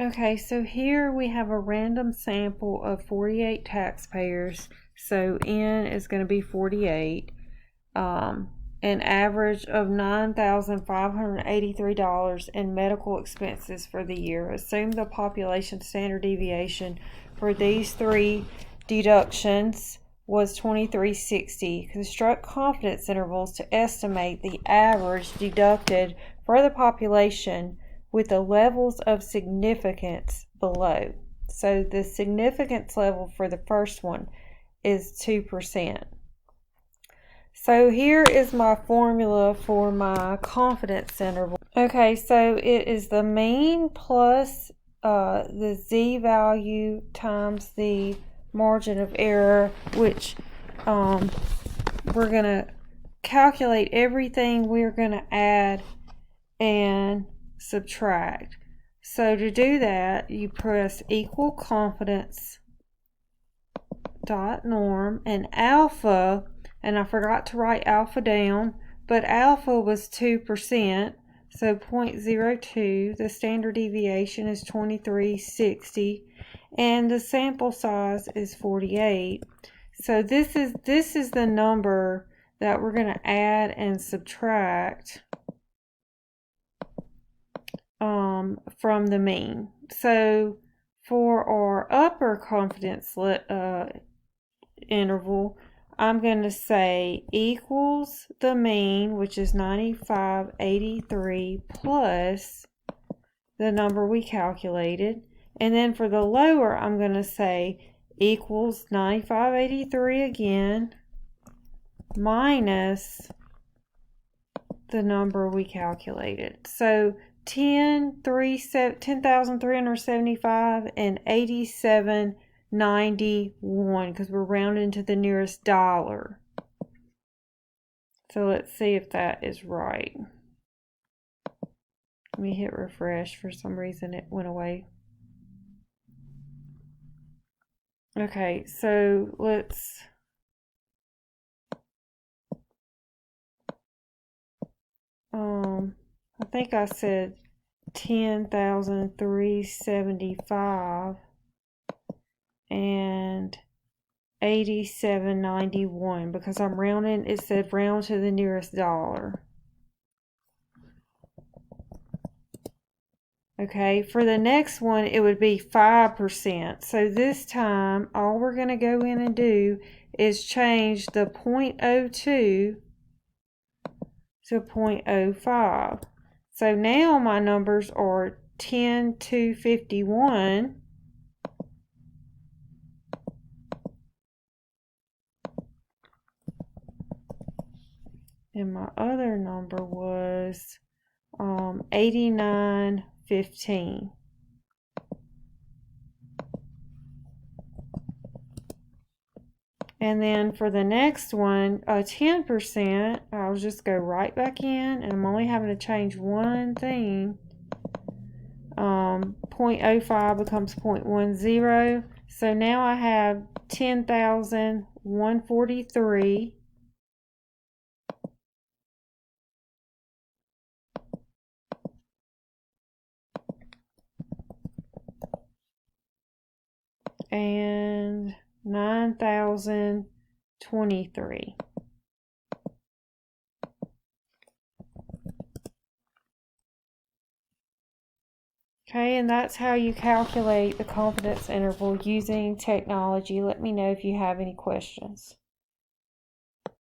Okay, so here we have a random sample of 48 taxpayers. So N is going to be 48. An average of $9,583 in medical expenses for the year. Assume the population standard deviation for these three deductions was 2360. Construct confidence intervals to estimate the average deducted for the population with the levels of significance below. So the significance level for the first one is 2%. So here is my formula for my confidence interval. Okay, so it is the mean plus the z value times the margin of error, which we're going to calculate everything we're going to add and subtract. So to do that, you press equal confidence dot norm, and alpha, and I forgot to write alpha down, but alpha was 2%, so 0.02. The standard deviation is 2360, and the sample size is 48. So this is the number that we're going to add and subtract from the mean. So for our upper confidence interval, I'm going to say equals the mean, which is 9583, plus the number we calculated. And then for the lower, I'm going to say equals 9583 again, minus the number we calculated. So 10,375 and 87.91, because we're rounding to the nearest dollar. So let's see if that is right. Let me hit refresh. For some reason it went away. Okay, so let's I think I said 10,375 and 87.91 because I'm rounding. It said round to the nearest dollar. Okay, for the next one it would be 5%. So this time all we're going to go in and do is change the 0.02 to 0.05. So now my numbers are 10,251 and my other number was 89.15. And then for the next one, 10%, I'll just go right back in, and I'm only having to change one thing. 0.05 becomes 0.10. So now I have 10,143. And 9,023. Okay, and that's how you calculate the confidence interval using technology. Let me know if you have any questions.